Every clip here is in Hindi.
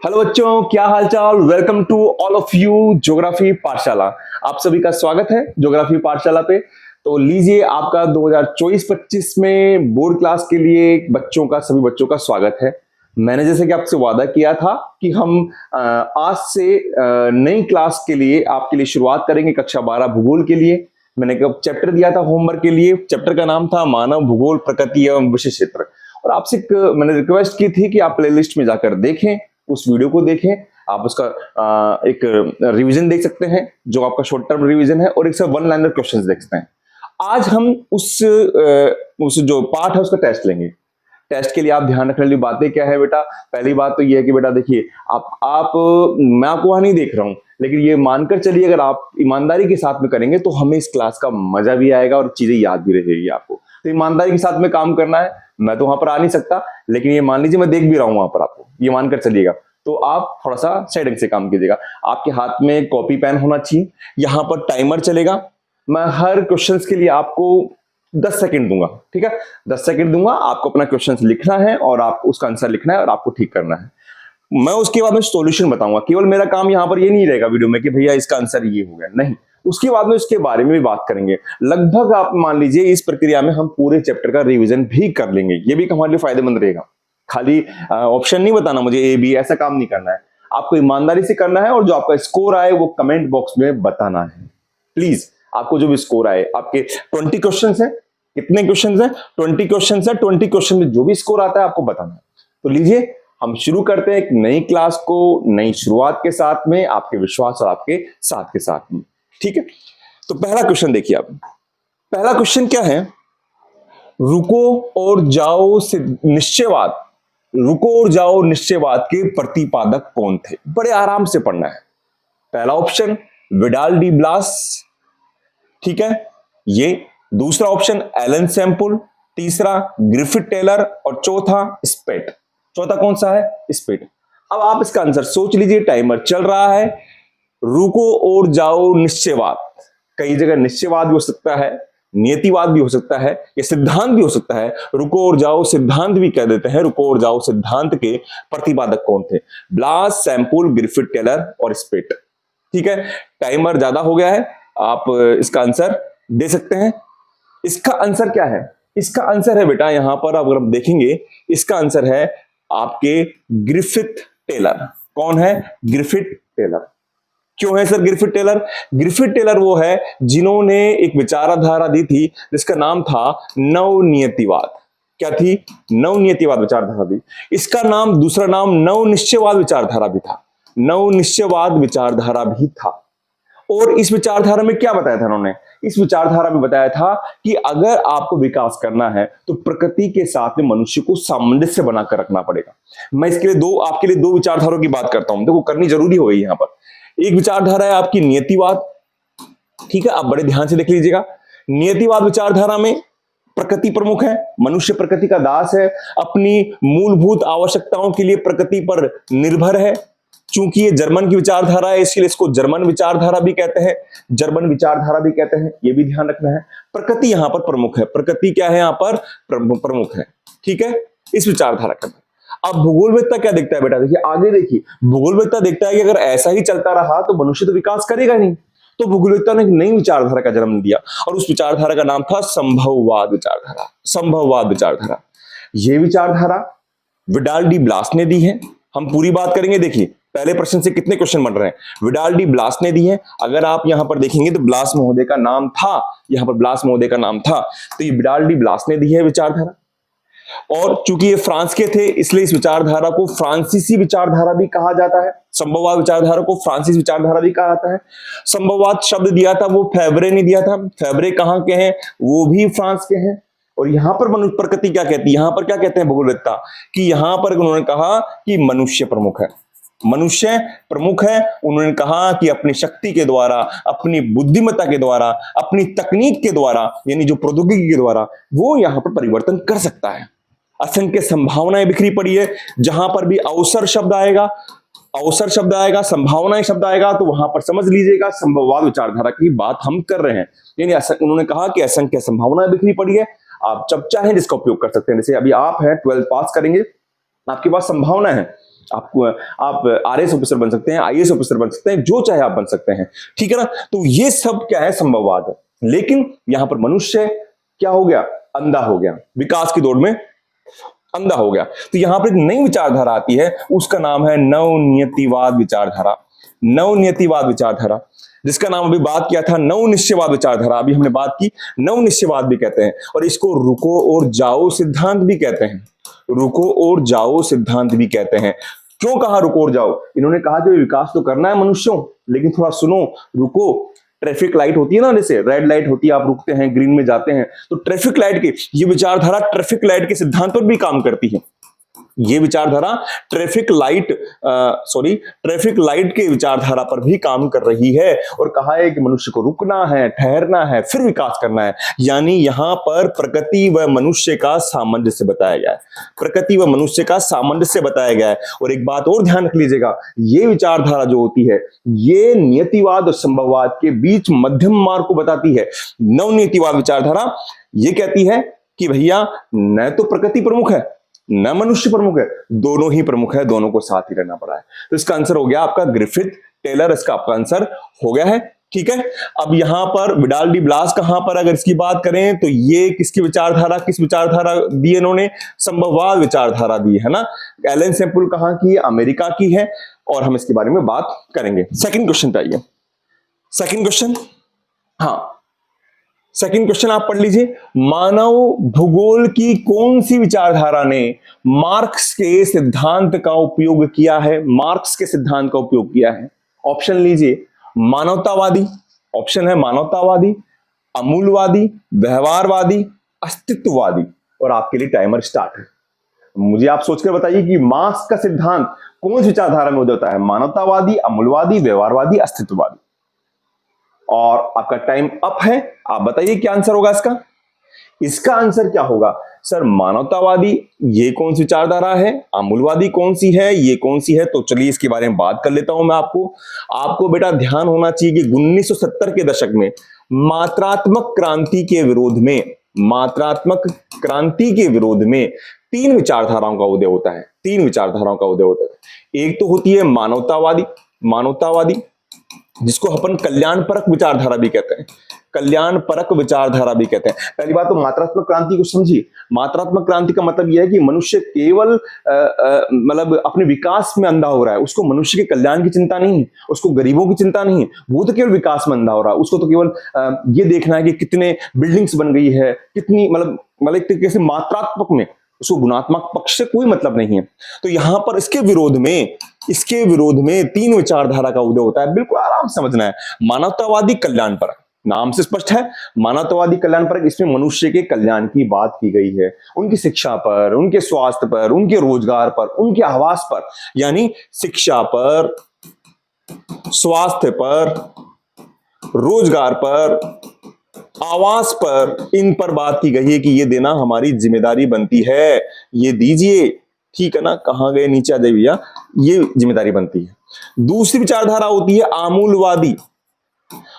हेलो बच्चों, क्या हालचाल। Welcome to all of you geography पाठशाला। आप सभी का स्वागत है ज्योग्राफी पाठशाला पे। तो लीजिए, आपका 2024-25 में बोर्ड क्लास के लिए बच्चों का, सभी बच्चों का स्वागत है। मैंने जैसे कि आपसे वादा किया था कि हम आज से नई क्लास के लिए आपके लिए शुरुआत करेंगे कक्षा 12 भूगोल के लिए। मैंने एक चैप्टर दिया था होमवर्क के लिए। चैप्टर का नाम था मानव भूगोल प्रकृति एवं विशेष क्षेत्र। और आपसे मैंने रिक्वेस्ट की थी कि आप प्लेलिस्ट में जाकर देखें, उस वीडियो को देखें। आप उसका एक रिवीजन देख सकते हैं जो आपका शॉर्ट टर्म रिवीजन है, और एक से वन लाइनर क्वेश्चंस देख सकते हैं। आज हम उस जो पार्ट है उसका टेस्ट लेंगे। टेस्ट के लिए आप ध्यान रखने वाली बातें क्या है बेटा। पहली बात तो ये है कि बेटा देखिए, आप मैं आपको वहां नहीं देख रहा हूं, लेकिन ये मानकर चलिए अगर आप ईमानदारी के साथ में करेंगे तो हमें इस क्लास का मजा भी आएगा और चीजें याद भी रहेगी आपको। तो ईमानदारी के साथ में काम करना है। मैं तो वहां पर आ नहीं सकता, लेकिन ये मान लीजिए मैं देख भी रहा हूं वहां पर, आपको ये मानकर चलिएगा। तो आप थोड़ा सा सही ढंग से काम कीजिएगा। आपके हाथ में कॉपी पेन होना चाहिए। यहां पर टाइमर चलेगा। मैं हर क्वेश्चन के लिए आपको 10 सेकंड दूंगा, ठीक है। 10 सेकंड दूंगा, आपको अपना क्वेश्चन लिखना है और आप उसका आंसर लिखना है और आपको ठीक करना है। मैं उसके बाद में सॉल्यूशन बताऊंगा। केवल मेरा काम यहां पर ये नहीं रहेगा वीडियो में कि भैया इसका आंसर ये हो गया, नहीं। उसके बाद में उसके बारे में भी बात करेंगे। लगभग आप मान लीजिए इस प्रक्रिया में हम पूरे चैप्टर का रिवीजन भी कर लेंगे। ये भी हमारे लिए फायदेमंद रहेगा। खाली ऑप्शन नहीं बताना मुझे ए बी, ऐसा काम नहीं करना है। आपको ईमानदारी से करना है और जो आपका स्कोर आए वो कमेंट बॉक्स में बताना है। प्लीज, आपको जो भी स्कोर आए, आपके 20 क्वेश्चन है। कितने क्वेश्चन है? 20 क्वेश्चन है। 20 क्वेश्चन में जो भी स्कोर आता है आपको बताना है। तो लीजिए, हम शुरू करते हैं एक नई क्लास को, नई शुरुआत के साथ में, आपके विश्वास और आपके साथ के साथ में, ठीक है। तो पहला क्वेश्चन देखिए आप। पहला क्वेश्चन क्या है? रुको और जाओ से निश्चयवाद, रुको और जाओ निश्चयवाद के प्रतिपादक कौन थे? बड़े आराम से पढ़ना है। पहला ऑप्शन विडाल डी ब्लास, ठीक है, ये। दूसरा ऑप्शन एलन सैंपुल, तीसरा ग्रिफिथ टेलर और चौथा स्पेट। चौथा कौन सा है? स्पेट। अब आप इसका आंसर सोच लीजिए, टाइमर चल रहा है। रुको और जाओ निश्चयवाद, कई जगह निश्चयवाद भी हो सकता है, नियतिवाद भी हो सकता है, ये सिद्धांत भी हो सकता है। रुको और जाओ सिद्धांत भी कह देते हैं। रुको और जाओ सिद्धांत के प्रतिपादक कौन थे? ब्लास, सैंपुल, ग्रिफिथ टेलर और स्पेट, ठीक है। टाइमर ज्यादा हो गया है, आप इसका आंसर दे सकते हैं। इसका आंसर क्या है? इसका आंसर है बेटा, यहां पर अगर हम देखेंगे, इसका आंसर है आपके ग्रिफिथ टेलर। कौन है? Griffith Taylor. क्यों है sir Griffith Taylor? Griffith Taylor वो है जिन्होंने एक विचारधारा दी थी जिसका नाम था नवनियतिवाद। क्या थी? नवनियतिवाद विचारधारा दी। इसका नाम, दूसरा नाम नवनिश्चयवाद विचारधारा भी था। नवनिश्चयवाद विचारधारा भी था। और इस विचारधारा में क्या बताया था उन्होंने? इस विचारधारा में बताया था कि अगर आपको विकास करना है तो प्रकृति के साथ में मनुष्य को सामंजस्य बनाकर रखना पड़ेगा। मैं इसके लिए आपके लिए दो विचारधाराओं की बात करता हूं, देखो करनी जरूरी हो गई यहां पर। एक विचारधारा है आपकी नियतिवाद, ठीक है, आप बड़े ध्यान से देख लीजिएगा। नियतिवाद विचारधारा में प्रकृति प्रमुख है, मनुष्य प्रकृति का दास है, अपनी मूलभूत आवश्यकताओं के लिए प्रकृति पर निर्भर है। चूंकि ये जर्मन की विचारधारा है, इसलिए इसको जर्मन विचारधारा भी कहते हैं, जर्मन विचारधारा भी कहते हैं। ये भी ध्यान रखना है। प्रकृति यहां पर प्रमुख है। प्रकृति क्या है? यहां पर प्रमुख है, ठीक है, इस विचारधारा का। अब भूगोलवेत्ता क्या देखता है बेटा? देखिए आगे देखिए, भूगोलवेत्ता देखता है कि अगर ऐसा ही चलता रहा तो मनुष्य तो विकास करेगा नहीं। तो भूगोलवेत्ता ने एक नई विचारधारा का जन्म दिया और उस विचारधारा का नाम था संभववाद विचारधारा। संभववाद विचारधारा, यह विचारधारा विडाल डी ब्लास ने दी है। हम पूरी बात करेंगे। देखिए पहले प्रश्न से कितने क्वेश्चन बन रहे हैं। विडाल डी ब्लास ने दी है। अगर आप यहां पर देखेंगे तो ब्लास महोदय का नाम था, यहां पर ब्लास महोदय का नाम था, तो ये विडाल डी ब्लास ने दी है विचारधारा। और चूंकि ये फ्रांस के थे, इसलिए इस विचारधारा को फ्रांसीसी विचारधारा भी कहा जाता है। संभववाद विचारधारा को फ्रांसीसी विचारधारा भी कहा जाता है। संभववाद शब्द दिया था वो फेवरे ने दिया था। फेवरे कहां के हैं? वो भी फ्रांस के हैं। और यहां पर मनुष्य प्रकृति क्या कहती है? यहां पर क्या कहते हैं भूगोलवेत्ता? कि यहां पर उन्होंने कहा कि मनुष्य प्रमुख है, मनुष्य प्रमुख है। उन्होंने कहा कि अपनी शक्ति के द्वारा, अपनी बुद्धिमत्ता के द्वारा, अपनी तकनीक के द्वारा, यानी जो प्रौद्योगिकी के द्वारा, वो यहां पर परिवर्तन कर सकता है। असंख्य संभावनाएं बिखरी पड़ी है। जहां पर भी अवसर शब्द आएगा, अवसर शब्द आएगा, संभावनाएं शब्द आएगा, तो वहां पर समझ लीजिएगा संभववाद विचारधारा की बात हम कर रहे हैं। यानी उन्होंने कहा कि असंख्य संभावनाएं बिखरी पड़ी है, आप जब चाहें जिसका उपयोग कर सकते हैं। जैसे अभी आप हैं 12 पास करेंगे, आपके पास संभावना है आपको आप आरएएस ऑफिसर बन सकते हैं, आईएएस ऑफिसर बन सकते हैं, जो चाहे आप बन सकते हैं, ठीक है ना। तो ये सब क्या है, संभववाद है। लेकिन यहां पर मनुष्य क्या हो गया, अंधा हो गया, विकास की दौड़ में अंधा हो गया। तो यहां पर एक नई विचारधारा आती है, उसका नाम है नवनियतिवाद विचारधारा। नवनियतिवाद विचारधारा, जिसका नाम अभी बात किया था नवनिश्चयवाद विचारधारा, अभी हमने बात की, नवनिश्चयवाद भी कहते हैं, और इसको रुको और जाओ सिद्धांत भी कहते हैं। रुको और जाओ सिद्धांत भी कहते हैं। क्यों कहा रुको और जाओ? इन्होंने कहा कि विकास तो करना है मनुष्यों, लेकिन थोड़ा सुनो, रुको। ट्रैफिक लाइट होती है ना, जैसे रेड लाइट होती है, आप रुकते हैं, ग्रीन में जाते हैं, तो ट्रैफिक लाइट की ये विचारधारा ट्रैफिक लाइट के सिद्धांत पर भी काम करती है। ये विचारधारा ट्रैफिक लाइट के विचारधारा पर भी काम कर रही है, और कहा है कि मनुष्य को रुकना है, ठहरना है, फिर विकास करना है। यानी यहां पर प्रकृति व मनुष्य का सामंजस्य बताया गया है। प्रकृति व मनुष्य का सामंजस्य बताया गया है। और एक बात और ध्यान रख लीजिएगा, ये विचारधारा जो होती है, ये नियतिवाद और संभववाद के बीच मध्यम मार्ग को बताती है। नवनियतिवाद विचारधारा ये कहती है कि भैया न तो प्रकृति प्रमुख है, न मनुष्य प्रमुख है, दोनों ही प्रमुख है, दोनों को साथ ही रहना पड़ा है। तो इसका आंसर हो गया आपका ग्रिफिथ टेलर, इसका आपका आंसर हो गया है, ठीक है। अब यहां पर विडाल डी ब्लास कहां पर अगर इसकी बात करें तो ये किसकी विचारधारा, किस विचारधारा दी इन्होंने, संभववाद विचारधारा दी है ना। एलन सेम्पुल कहां की, अमेरिका की है, और हम इसके बारे में बात करेंगे। सेकंड क्वेश्चन पे आइए। सेकंड क्वेश्चन, हाँ सेकंड क्वेश्चन आप पढ़ लीजिए। मानव भूगोल की कौन सी विचारधारा ने मार्क्स के सिद्धांत का उपयोग किया है? मार्क्स के सिद्धांत का उपयोग किया है। ऑप्शन लीजिए, मानवतावादी, ऑप्शन है मानवतावादी, अमूलवादी, व्यवहारवादी, अस्तित्ववादी। और आपके लिए टाइमर स्टार्ट है। मुझे आप सोचकर बताइए कि मार्क्स का सिद्धांत कौन सी विचारधारा में उदय होता है? मानवतावादी, अमूलवादी, व्यवहारवादी, अस्तित्ववादी। और आपका टाइम अप है, आप बताइए क्या आंसर होगा इसका। इसका आंसर क्या होगा सर? मानवतावादी ये कौन सी विचारधारा है, अमूलवादी कौन सी है, ये कौन सी है? तो चलिए इसके बारे में बात कर लेता हूं मैं। आपको बेटा ध्यान होना चाहिए कि 1970 के दशक में मात्रात्मक क्रांति के विरोध में, मात्रात्मक क्रांति के विरोध में तीन विचारधाराओं का उदय होता है। तीन विचारधाराओं का उदय होता है। एक तो होती है मानवतावादी, मानवतावादी जिसको अपन कल्याणपरक विचारधारा भी कहते हैं, कल्याणपरक विचारधारा भी कहते हैं। पहली बात तो मात्रात्मक क्रांति को समझिए। मात्रात्मक क्रांति का मतलब यह है कि मनुष्य केवल मतलब अपने विकास में अंधा हो रहा है, उसको मनुष्य के कल्याण की चिंता नहीं है, उसको गरीबों की चिंता नहीं है, वो तो केवल विकास में अंधा हो रहा है। उसको तो केवल ये देखना है कि कितने बिल्डिंग्स बन गई है, कितनी मतलब एक तरीके से मात्रात्मक में, उसको गुणात्मक पक्ष से कोई मतलब नहीं है। तो यहां पर इसके विरोध में तीन विचारधारा का उदय होता है। बिल्कुल आराम से समझना है। मानवतावादी कल्याणपरक, नाम से स्पष्ट है, मानवतावादी कल्याणपरक, इसमें मनुष्य के कल्याण की बात की गई है, उनकी शिक्षा पर, उनके स्वास्थ्य पर, उनके रोजगार पर, उनके आवास पर, यानी शिक्षा पर, स्वास्थ्य पर, रोजगार पर, आवास पर, इन पर बात की गई है कि ये देना हमारी जिम्मेदारी बनती है, ये दीजिए, ठीक है ना। कहां गए, नीचे आ जाइए भैया, ये जिम्मेदारी बनती है। दूसरी विचारधारा होती है आमूलवादी,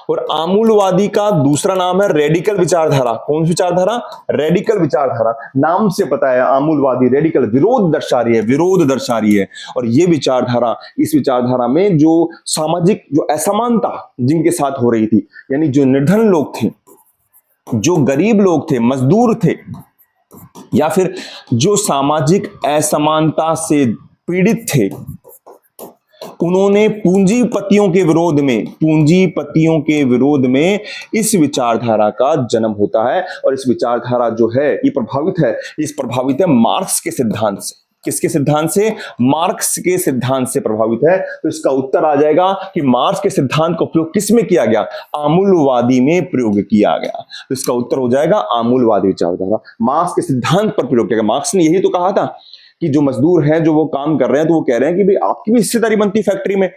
और आमूलवादी का दूसरा नाम है रेडिकल विचारधारा। कौन सी विचारधारा? रेडिकल विचारधारा। नाम से पता है आमूलवादी, रेडिकल, विरोध दर्शा रही है, विरोध दर्शा रही है। और ये विचारधारा, इस विचारधारा में जो सामाजिक जो असमानता जिनके साथ हो रही थी, यानी जो निर्धन लोग थे, जो गरीब लोग थे, मजदूर थे, या फिर जो सामाजिक असमानता से पीड़ित थे, उन्होंने पूंजीपतियों के विरोध में इस विचारधारा का जन्म होता है। और इस विचारधारा जो है ये प्रभावित है मार्क्स के सिद्धांत से। किसके सिद्धांत से? मार्क्स के सिद्धांत से प्रभावित है। तो इसका उत्तर आ जाएगा कि मार्क्स के सिद्धांत का उपयोग किस में किया गया? आमूलवादी में प्रयोग किया गया। तो इसका उत्तर हो जाएगा आमूलवादी विचारधारा, मार्क्स के सिद्धांत पर प्रयोग किया गया। मार्क्स ने यही तो कहा था कि जो मजदूर हैं, जो वो काम कर रहे हैं, तो वो कह रहे हैं कि भाई आपकी भी हिस्सेदारी बनती है फैक्ट्री में, है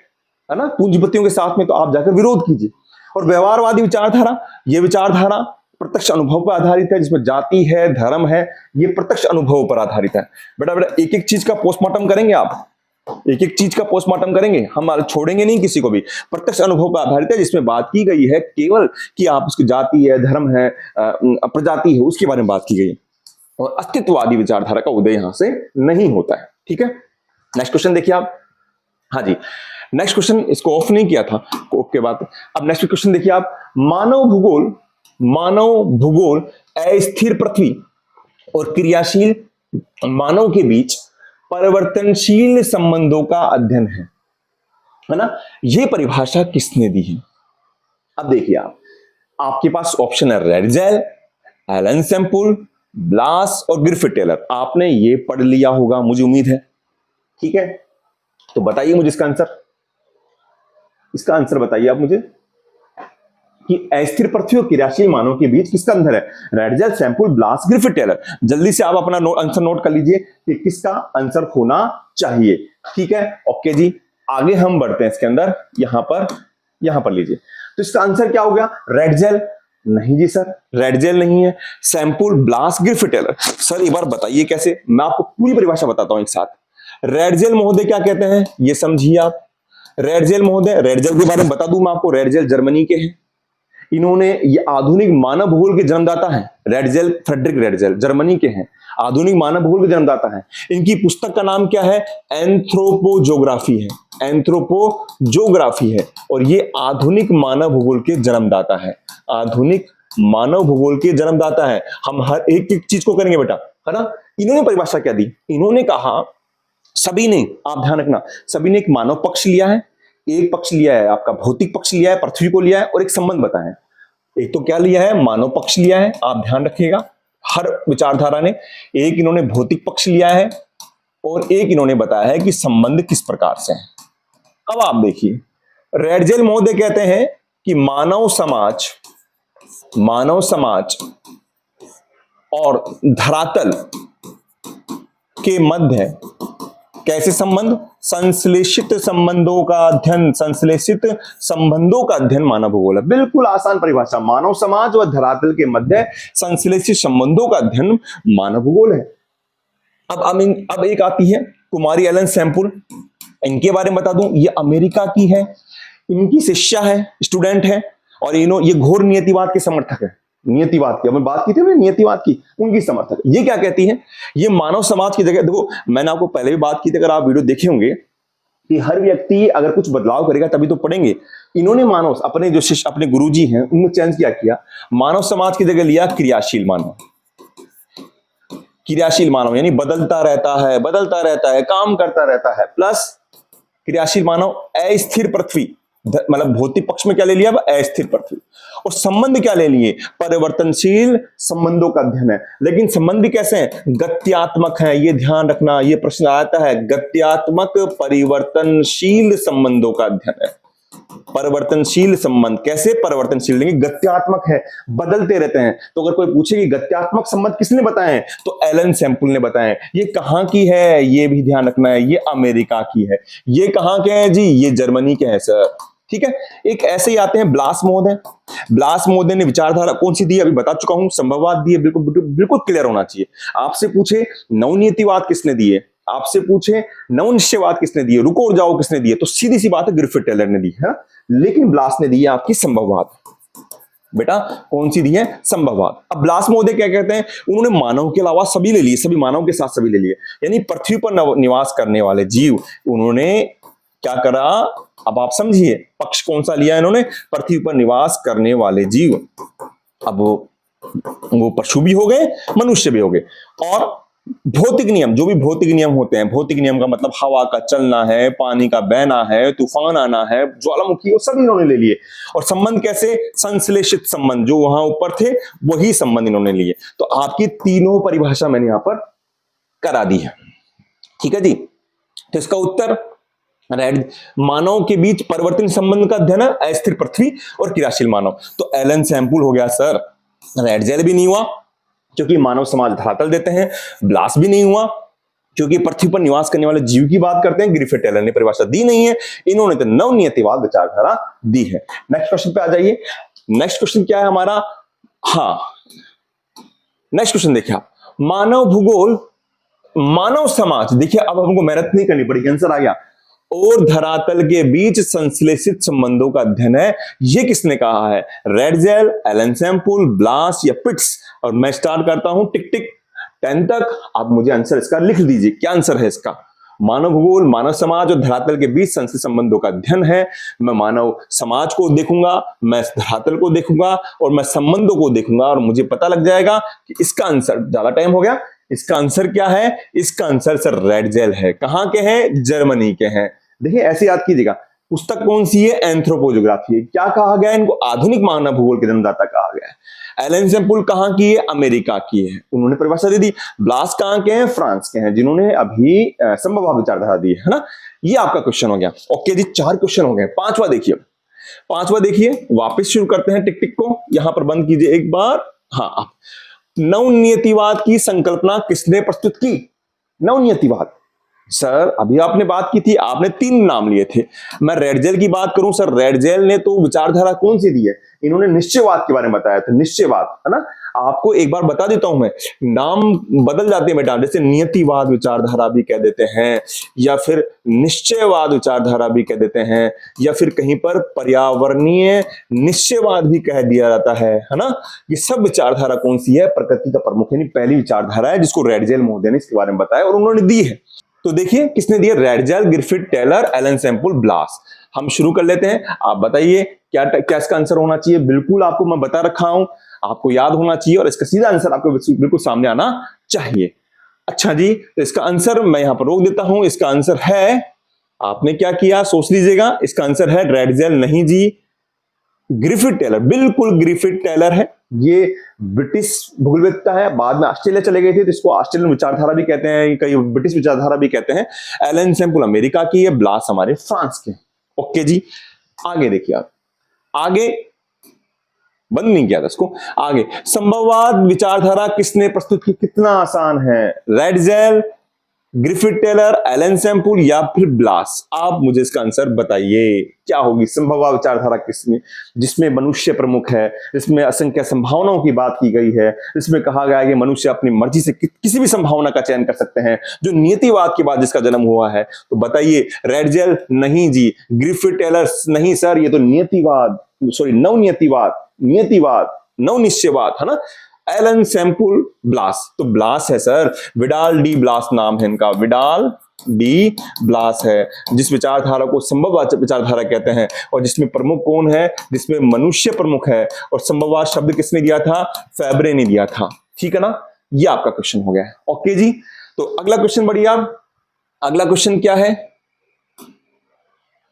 ना, पूंजीपतियों के साथ में, तो आप जाकर विरोध कीजिए। और व्यवहारवादी विचारधारा, ये विचारधारा प्रत्यक्ष अनुभव पर आधारित है, जिसमें जाति है, धर्म है, ये प्रत्यक्ष अनुभव पर आधारित है। बेटा एक एक चीज का पोस्टमार्टम करेंगे आप, एक एक चीज का पोस्टमार्टम करेंगे, हम छोड़ेंगे नहीं किसी को भी। प्रत्यक्ष अनुभव पर आधारित है, जिसमें बात की गई है केवल कि आप उसकी जाति है, धर्म है, प्रजाति है, उसके बारे में बात की गई है। और अस्तित्ववादी विचारधारा का उदय यहां से नहीं होता है, ठीक है। नेक्स्ट क्वेश्चन देखिए आप। हाँ जी, नेक्स्ट क्वेश्चन, इसको ऑफ नहीं किया था के बाद। अब नेक्स्ट क्वेश्चन देखिए आप। मानव भूगोल अस्थिर पृथ्वी और क्रियाशील मानव के बीच परिवर्तनशील संबंधों का अध्ययन है ना। यह परिभाषा किसने दी है? अब देखिए आप, आपके पास ऑप्शन है रेडजेल, एलन सैम्पुल, ब्लास और ग्रिफिथ टेलर। आपने ये पढ़ लिया होगा मुझे उम्मीद है, ठीक है। तो बताइए मुझे इसका आंसर बताइए आप मुझे कि अस्थिर पृथ्वी और क्रियाशील मानव के बीच किसका अंतर है? Ratzel, Semple, Blache, Griffith Taylor. जल्दी से आप अपना आंसर नोट कर लीजिए कि किसका आंसर होना चाहिए, ठीक है। ओके जी, आगे हम बढ़ते हैं इसके अंदर। यहां पर लीजिए, तो इसका आंसर क्या हो गया? रेडजेल। नहीं जी सर, रेडजेल नहीं है। Semple, Blache, Griffith Taylor. Sir एक बार बताइए कैसे? मैं आपको पूरी परिभाषा बताता हूं एक साथ। रेडजेल महोदय क्या कहते हैं ये समझिए आप। रेडजेल महोदय, रेडजेल के बारे में बता दूं मैं आपको, रेडजेल जर्मनी के हैं। इन्होंने ये आधुनिक मानव भूगोल के जन्मदाता हैं। रेडजेल, फ्रेडरिक रेडजेल जर्मनी के हैं, आधुनिक मानव भूगोल के जन्मदाता हैं। इनकी पुस्तक का नाम क्या है? एंथ्रोपोजोग्राफी है। एंथ्रोपोजोग्राफी है, और ये आधुनिक मानव भूगोल के जन्मदाता है। आधुनिक मानव भूगोल के जन्मदाता है। हम हर एक एक चीज को करेंगे बेटा, है ना। इन्होंने परिभाषा क्या दी? इन्होंने कहा, सभी ने, आप ध्यान रखना, सभी ने एक मानव पक्ष लिया है, एक पक्ष लिया है आपका भौतिक पक्ष लिया है, पृथ्वी को लिया है, और एक संबंध बताया है। एक तो क्या लिया है? मानव पक्ष लिया है, आप ध्यान रखिएगा हर विचारधारा ने। एक इन्होंने भौतिक पक्ष लिया है, और एक इन्होंने बताया है कि संबंध किस प्रकार से है। अब आप देखिए, रेडजेल महोदय कहते हैं कि मानव समाज और धरातल के मध्य कैसे संबंध? संश्लेषित संबंधों का अध्ययन मानव भूगोल है। बिल्कुल आसान परिभाषा, मानव समाज और धरातल के मध्य संश्लेषित संबंधों का अध्ययन मानव भूगोल है। अब एक आती है कुमारी एलन सैम्पुल। इनके बारे में बता दूं, ये अमेरिका की है, इनकी शिष्या है, स्टूडेंट है, और ये घोर नियतिवाद के समर्थक है। नियतिवाद की, हमने बात की थी ना, नियतिवाद की, उनकी समर्थक। ये क्या कहती है? ये मानव समाज की जगह, देखो मैंने आपको पहले भी बात की थी, अगर आप वीडियो देखे होंगे, कि हर व्यक्ति अगर कुछ बदलाव करेगा तभी तो पढ़ेंगे। इन्होंने मानव, अपने जो शिष्य, अपने गुरुजी हैं, उनको चेंज किया, मानव समाज की जगह लिया क्रियाशील मानव। क्रियाशील मानव यानी बदलता रहता है, काम करता रहता है, प्लस क्रियाशील मानव। अस्थिर पृथ्वी, मतलब भौतिक पक्ष में क्या ले लिया? अस्थिर पृथ्वी। और संबंध क्या ले लिए? परिवर्तनशील संबंधों का अध्ययन है। लेकिन संबंध भी कैसे हैं? गत्यात्मक है। ये ध्यान रखना, ये प्रश्न आता है, गत्यात्मक परिवर्तनशील संबंधों का अध्ययन है। परिवर्तनशील संबंध कैसे? परिवर्तनशील, लेकिन गत्यात्मक है, बदलते रहते हैं। तो अगर कोई पूछे कि गत्यात्मक संबंध किसने बताए हैं, तो एलन सैम्पुल ने बताए हैं। ये कहां की है? ये भी ध्यान रखना है, ये अमेरिका की है। ये कहां के हैं जी? ये जर्मनी के हैं सर, ठीक है। एक ऐसे ही आते हैं ब्लास महोदय। ब्लास महोदय ने विचारधारा कौन सी दी? अभी बता चुका हूं, संभववाद दी है। बिल्कुल क्लियर होना चाहिए। आपसे पूछे नवनियतिवाद किसने दिए, आपसे पूछे नवनिश्चयवाद किसने दिए, रुको और जाओ किसने दिए, तो सीधी सी बात है ग्रिफिथ टेलर ने दी है। लेकिन ब्लास ने दी है आपकी संभववाद। बेटा कौन सी दी है? संभववाद। अब ब्लास महोदय क्या कहते हैं? उन्होंने मानव के अलावा सभी ले लिए, सभी मानव के साथ सभी ले लिए, यानी पृथ्वी पर निवास करने वाले जीव। उन्होंने क्या करा? अब आप समझिए, पक्ष कौन सा लिया इन्होंने? पृथ्वी पर निवास करने वाले जीव। अब वो पशु भी हो गए, मनुष्य भी हो गए। और भौतिक नियम, जो भी भौतिक नियम होते हैं, भौतिक नियम का मतलब हवा का चलना है, पानी का बहना है, तूफान आना है, ज्वालामुखी, वो सब इन्होंने ले लिए। और संबंध कैसे? संश्लेषित संबंध, जो वहां ऊपर थे वही संबंध इन्होंने लिए। तो आपकी तीनों परिभाषा मैंने यहां पर करा दी है, ठीक है जी। तो इसका उत्तर मानव के बीच परिवर्तन संबंध का अध्ययन है, अस्थिर पृथ्वी और क्रियाशील मानव। तो एलन सैम्पुल हो गया सर। रेडजेल भी नहीं हुआ क्योंकि मानव समाज धरातल देते हैं। ब्लास भी नहीं हुआ क्योंकि पृथ्वी पर निवास करने वाले जीव की बात करते हैं। ग्रिफिथ टेलर ने परिभाषा दी नहीं है, इन्होंने तो नवनियतिवाद विचारधारा दी है। नेक्स्ट क्वेश्चन पे आ जाइए। नेक्स्ट क्वेश्चन क्या है हमारा? हाँ, नेक्स्ट क्वेश्चन देखिए आप, मानव भूगोल, मानव समाज। देखिए अब हमको मेहनत नहीं करनी पड़ेगी, आंसर आ गया। और धरातल के बीच संश्लेषित संबंधों का अध्ययन है। ये किसने कहा है? रेडजेल, एलन सैम्पुल, ब्लास या पिट्स। और मैं स्टार्ट करता हूं टिक टिक 10 तक। आप मुझे आंसर इसका लिख दीजिए, क्या आंसर है इसका? मानव भूगोल मानव समाज और धरातल के बीच संस्कृत संबंधों का अध्ययन है। मैं मानव समाज को देखूंगा, मैं धरातल को देखूंगा और मैं संबंधों को देखूंगा और मुझे पता लग जाएगा कि इसका आंसर, ज्यादा टाइम हो गया, इसका आंसर क्या है? इसका आंसर सर रेडजेल है। कहां के हैं? जर्मनी के हैं। देखिए ऐसे याद कीजिएगा, पुस्तक कौन सी है? एंथ्रोपोजियोग्राफी। क्या कहा गया है इनको? आधुनिक मानव भूगोल के जन्मदाता कहा गया है। एलन सेम्पुल कहां की है? अमेरिका की है, उन्होंने परिभाषा दे दी। ब्लास कहां के हैं? फ्रांस के हैं, जिन्होंने अभी संभववाद विचारधारा दी है ना। ये आपका क्वेश्चन हो गया। ओके जी, 4 क्वेश्चन हो गए। पांचवा देखिए, वापस शुरू करते हैं। टिक टिक को यहां पर बंद कीजिए एक बार। हाँ, नवनियतिवाद की संकल्पना किसने प्रस्तुत की? नवनियतिवाद सर अभी आपने बात की थी, आपने 3 नाम लिए थे। मैं रेडजेल की बात करूं सर, रेडजेल ने तो विचारधारा कौन सी दी है? इन्होंने निश्चयवाद के बारे में बताया था। निश्चयवाद है ना, आपको एक बार बता देता हूं मैं, नाम बदल जाते हैं बेटा, जैसे नियतिवाद विचारधारा भी कह देते हैं, या फिर निश्चयवाद विचारधारा भी कह देते हैं, या फिर कहीं पर पर्यावरणीय निश्चयवाद भी कह दिया जाता है ना। ये सब विचारधारा कौन सी है? प्रकृति का प्रमुख यानी पहली विचारधारा है, जिसको रेडजेल महोदय ने इसके बारे में बताया और उन्होंने दी है। तो देखिए किसने दिया? Ratzel, Griffith, Taylor, Ellen Semple, Blache. हम शुरू कर लेते हैं। आप बताइए क्या इसका आंसर होना चाहिए? बिल्कुल आपको मैं बता रखा हूं, आपको याद होना चाहिए और इसका सीधा आंसर आपको बिल्कुल सामने आना चाहिए। अच्छा जी, तो इसका आंसर मैं यहां पर रोक देता हूं। इसका आंसर है, आपने क्या किया सोच लीजिएगा, इसका आंसर है रेडजेल नहीं जी, ग्रिफिथ टेलर। बिल्कुल ग्रिफिथ टेलर है। ये ब्रिटिश भूगोलवेत्ता है, बाद में ऑस्ट्रेलिया चले गए थे तो इसको ऑस्ट्रेलियन विचारधारा भी कहते हैं, कई ब्रिटिश विचारधारा भी कहते हैं। एलन सेम्पुल अमेरिका की है, ब्लास हमारे फ्रांस के। ओके जी, आगे देखिए आप, आगे बंद नहीं किया था इसको। आगे, संभववाद विचारधारा किसने प्रस्तुत की? कितना आसान है, Ratzel, Griffith Taylor, Ellen Semple या फिर ब्लास। आप मुझे इसका आंसर बताइए क्या होगी संभववाद विचारधारा किसने, जिसमें मनुष्य प्रमुख है, जिसमें असंख्य संभावनाओं की बात की गई है, जिसमें कहा गया है कि मनुष्य अपनी मर्जी से किसी भी संभावना का चयन कर सकते हैं, जो नियतिवाद के बाद जिसका जन्म हुआ है। तो बताइए, रेडजेल नहीं जी, ग्रिफिथ टेलर नहीं सर, ये तो नियतिवाद, सॉरी नियतिवाद, नवनिश्चयवाद है ना। Ellen Semple, Blache. तो ब्लास है सर, विडाल डी ब्लास नाम है इनका, विडाल डी ब्लास है, जिस विचारधारा को संभववाद विचारधारा कहते हैं और जिसमें प्रमुख कौन है? जिसमें मनुष्य प्रमुख है। और संभववाद शब्द किसने दिया था? फैब्रे ने दिया था। ठीक है ना, ये आपका क्वेश्चन हो गया। ओके जी, तो अगला क्वेश्चन बढ़िया। अगला क्वेश्चन क्या है?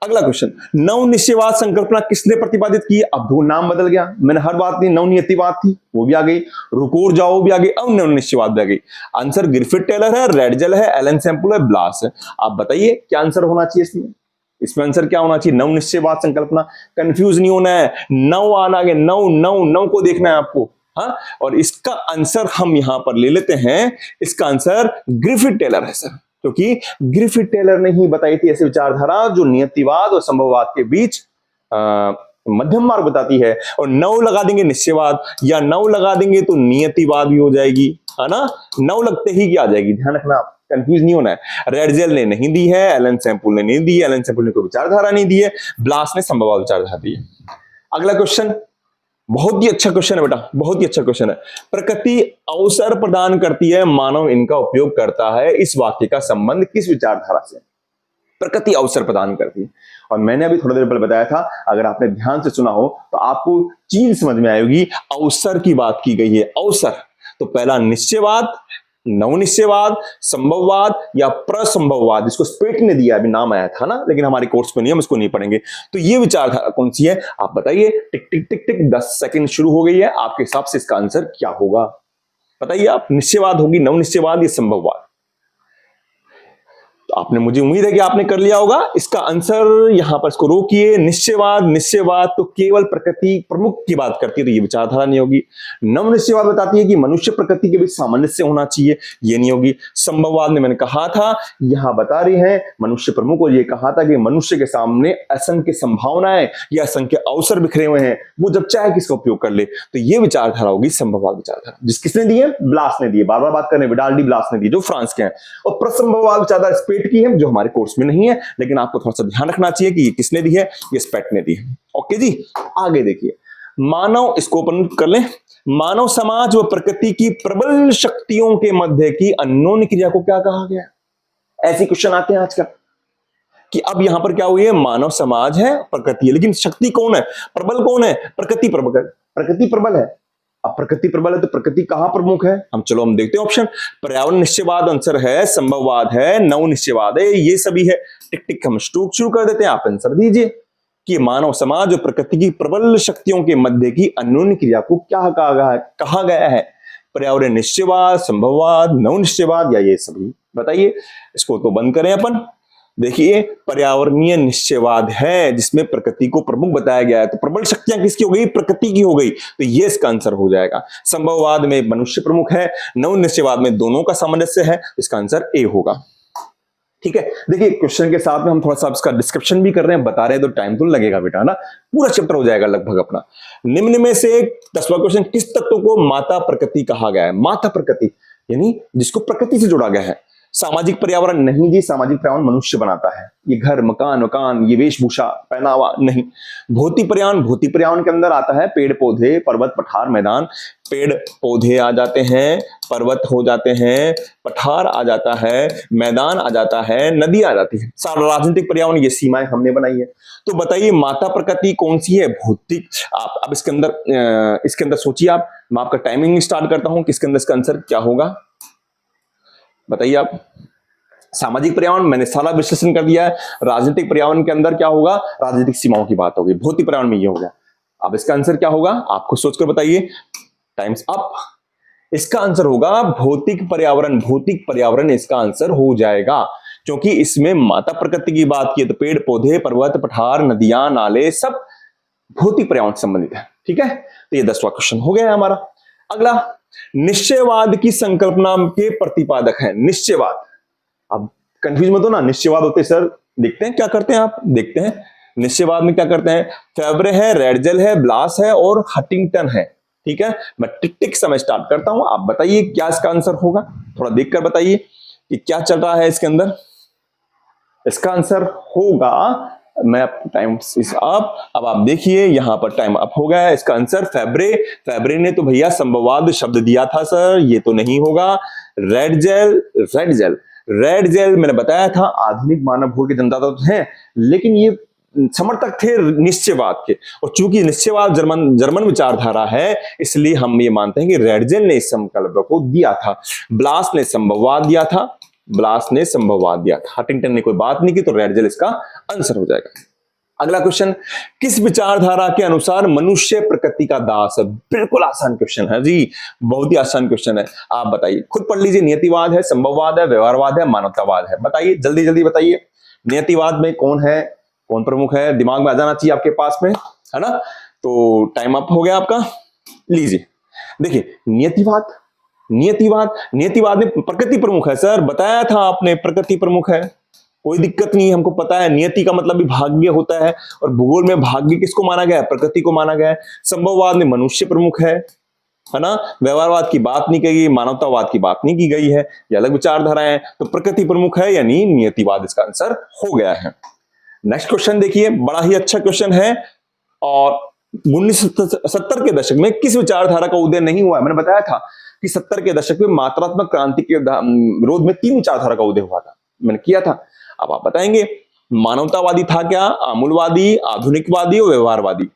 अगला क्वेश्चन, नवनिश्चयवाद संकल्पना किसने प्रतिपादित की? अब वो नाम बदल गया, मैंने हर बात नहीं, नवनियतिवाद थी वो भी आ गई, रुको और जाओ भी आ गई, अब नवनिश्चयवाद भी आ गई। आंसर ग्रिफिथ टेलर है, रेडजेल है, एलन सेम्पुल है, ब्लास है। आप बताइए क्या आंसर होना चाहिए इसमें? इसमें आंसर क्या होना चाहिए? नवनिश्चयवाद संकल्पना। कंफ्यूज नहीं होना है, नव आना है, नव को देखना है आपको। हाँ, और इसका आंसर हम यहां पर ले लेते हैं, इसका आंसर ग्रिफिथ टेलर है सर, क्योंकि ग्रिफिथ टेलर ने ही बताई थी ऐसी विचारधारा जो नियतिवाद और संभववाद के बीच मध्यम मार्ग बताती है। और नव लगा देंगे निश्चयवाद, या नव लगा देंगे तो नियतिवाद भी हो जाएगी, है ना। नव लगते ही क्या आ जाएगी, ध्यान रखना, आप कंफ्यूज नहीं होना है। रेडजेल ने नहीं दी है, एलन सेम्पुल ने नहीं दी है, एलन सेम्पुल ने कोई विचारधारा नहीं दी है, ब्लास ने संभववाद विचारधारा दी है। अगला क्वेश्चन बहुत ही अच्छा क्वेश्चन है बेटा, बहुत ही अच्छा क्वेश्चन है। प्रकृति अवसर प्रदान करती है, मानव इनका उपयोग करता है। इस वाक्य का संबंध किस विचारधारा से? प्रकृति अवसर प्रदान करती है। और मैंने अभी थोड़ी देर पहले बताया था, अगर आपने ध्यान से सुना हो तो आपको चीज समझ में आएगी। अवसर की बात की गई है, अवसर। तो पहला निश्चयवाद, नवनिश्चयवाद, संभववाद या प्रसंभववाद, जिसको स्पेट ने दिया, अभी नाम आया था ना, लेकिन हमारे कोर्स में नहीं, हम इसको नहीं पढ़ेंगे। तो ये विचारधारा कौन सी है? आप बताइए। टिक टिक टिक टिक, 10 सेकंड शुरू हो गई है। आपके हिसाब से इसका आंसर क्या होगा? बताइए आप। निश्चयवाद होगी, नवनिश्चयवाद या संभववाद? तो आपने, मुझे उम्मीद है कि आपने कर लिया होगा। इसका आंसर यहां पर इसको रोकिए। निश्चयवाद तो केवल प्रकृति प्रमुख की बात करती है, तो ये विचारधारा नहीं होगी। नवनिश्चयवाद बताती है कि मनुष्य प्रकृति के बीच सामंजस्य होना चाहिए, ये नहीं होगी। संभववाद ने, मैंने कहा था, यहां बता रही है मनुष्य प्रमुख, और ये कहा था कि मनुष्य के सामने असंख्य संभावनाएं या असंख्य अवसर बिखरे हुए हैं, वो जब चाहे किसका उपयोग कर ले। तो ये विचारधारा होगी संभववाद विचारधारा, जिस किसने दी है? ब्लास ने दी है। बार बार बात करने, विडाल डी ब्लास ने दी, जो फ्रांस के हैं। और प्रसंभववाद विचारधारा स्पेट की है, जो हमारे कोर्स में नहीं है, लेकिन आपको थोड़ा सा ध्यान रखना चाहिए कि ये किसने दी है, ये स्पेट ने दी है। ओके जी, आगे देखिए। मानव, इसको ओपन कर लें। मानव समाज व प्रकृति की प्रबल शक्तियों के मध्य की अन्योन्य क्रिया को क्या कहा गया? ऐसे क्वेश्चन आते हैं आजकल कि अब यहां पर क्या हुई है, मानव समाज है, प्रकृति है, लेकिन शक्ति कौन है, प्रबल कौन है, प्रकृति प्रबल, प्रकृति प्रबल है। अब प्रकृति प्रबल है तो प्रकृति कहां प्रमुख है, हम देखते हैं ऑप्शन। पर्यावरण निश्चयवाद आंसर है, संभववाद है, नव निश्चयवाद है, ये सभी है। टिक टिक हम शुरू कर देते हैं, आप आंसर दीजिए कि मानव समाज और प्रकृति की प्रबल शक्तियों के मध्य की अन्योन्य क्रिया को क्या कहा गया है, पर्यावरण निश्चयवाद, संभववाद, नव निश्चयवाद या ये सभी, बताइए। इसको तो बंद करें अपन। देखिए पर्यावरणीय निश्चयवाद है जिसमें प्रकृति को प्रमुख बताया गया है, तो प्रबल शक्तियां किसकी हो गई, प्रकृति की हो गई, तो ये इसका आंसर हो जाएगा। संभववाद में मनुष्य प्रमुख है, नव निश्चयवाद में दोनों का सामंजस्य है, इसका आंसर ए होगा। ठीक है, देखिए क्वेश्चन के साथ में हम थोड़ा सा इसका डिस्क्रिप्शन भी कर रहे हैं, बता रहे हैं, तो टाइम तो लगेगा बेटा ना, पूरा चैप्टर हो जाएगा लगभग अपना। निम्न में से 10वां क्वेश्चन, किस तत्व को माता प्रकृति कहा गया है, माता प्रकृति यानी जिसको प्रकृति से जोड़ा गया है। सामाजिक पर्यावरण नहीं जी, सामाजिक पर्यावरण मनुष्य बनाता है, ये घर मकान ये वेशभूषा पहनावा नहीं। भौतिक पर्यावरण के अंदर आता है पेड़ पौधे, पर्वत पठार मैदान। पेड़ पौधे आ जाते हैं, पर्वत हो जाते हैं, पठार आ जाता है, मैदान आ जाता है, नदी आ जाती है। राजनीतिक पर्यावरण ये सीमाएं हमने बनाई है। तो बताइए माता प्रकृति कौन सी है, भौतिक। आप अब इसके अंदर सोचिए आप, मैं आपका टाइमिंग स्टार्ट करता हूं, किसके अंदर इसका आंसर क्या होगा बताइए आप। सामाजिक पर्यावरण मैंने सारा विश्लेषण कर दिया है। राजनीतिक पर्यावरण के अंदर क्या होगा, राजनीतिक सीमाओं की बात होगी। भौतिक पर्यावरण में ये हो गया। अब इसका आंसर क्या होगा, आपको सोचकर बताइए, टाइम्स अप। इसका आंसर होगा भौतिक पर्यावरण, भौतिक पर्यावरण इसका आंसर हो जाएगा, क्योंकि इसमें माता प्रकृति की बात की तो पेड़ पौधे पर्वत पठार नदियां नाले सब भौतिक पर्यावरण से संबंधित है। ठीक है, तो ये 10वां क्वेश्चन हो गया है हमारा। अगला, निश्चयवाद की संकल्पना के प्रतिपादक है, निश्चयवाद। अब कंफ्यूज मत हो ना, निश्चयवाद होते सर, देखते हैं क्या करते हैं आप, देखते हैं निश्चयवाद में क्या करते हैं। फेब्रे है, रेडजेल है, ब्लास है और हंटिंगटन है। ठीक है, मैं टिक टिक समय स्टार्ट करता हूं, आप बताइए क्या इसका आंसर होगा, थोड़ा देखकर बताइए कि क्या चल रहा है इसके अंदर। इसका आंसर होगा, मैं टाइम इज अप। अब आप देखिए यहां पर टाइम अप हो गया है। इसका आंसर फेब्रे ने तो भैया संभववाद शब्द दिया था सर, ये तो नहीं होगा। रेड जेल मैंने बताया था, आधुनिक मानव भूल के जनता तो हैं, लेकिन ये समर्थक थे निश्चयवाद के, और चूंकि निश्चयवाद जर्मन विचारधारा है, इसलिए हम ये मानते हैं कि रेडजेल ने इस संकल्प को दिया था। ब्लास ने संभववाद दिया था, हंटिंगटन ने कोई बात नहीं की, तो रेडजेल इसका आंसर हो जाएगा। अगला क्वेश्चन, किस विचारधारा के अनुसार मनुष्य प्रकृति का दास है। बिल्कुल आसान क्वेश्चन है जी, बहुत ही आसान क्वेश्चन है। आप बताइए, खुद पढ़ लीजिए। नियतिवाद है, संभववाद है, व्यवहारवाद है, मानवतावाद है, बताइए जल्दी जल्दी बताइए। नियतिवाद में कौन है, कौन प्रमुख है, दिमाग में आ जाना चाहिए आपके पास में, है ना। तो टाइम अप हो गया आपका, लीजिए। देखिए नियतिवाद में प्रकृति प्रमुख है सर, बताया था आपने, प्रकृति प्रमुख है, कोई दिक्कत नहीं, हमको पता है। नियति का मतलब भी भाग्य होता है, और भूगोल में भाग्य किसको माना गया है, प्रकृति को माना गया है। संभववाद में मनुष्य प्रमुख है ना। व्यवहारवाद की बात नहीं की गई, मानवतावाद की बात नहीं की गई है, ये अलग विचारधाराएं, तो प्रकृति प्रमुख है यानी नियतिवाद इसका आंसर हो गया है। नेक्स्ट क्वेश्चन देखिए, बड़ा ही अच्छा क्वेश्चन है। और 1970 के दशक में किस विचारधारा का उदय नहीं हुआ है। मैंने बताया था कि 70 के दशक में मात्रात्मक क्रांति के विरोध में 3 विचारधारा का उदय हुआ था, मैंने किया था। अब आप बताएंगे मानवतावादी था क्या, आमूलवादी, आधुनिकवादी और व्यवहारवादी।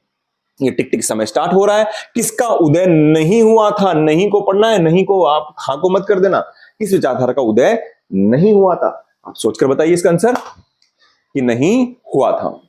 ये टिक टिक समय स्टार्ट हो रहा है। किसका उदय नहीं हुआ था, नहीं को पढ़ना है, नहीं को आप हाँ को मत कर देना। किस विचारधारा का उदय नहीं हुआ था, आप सोचकर बताइए इसका आंसर कि नहीं हुआ था।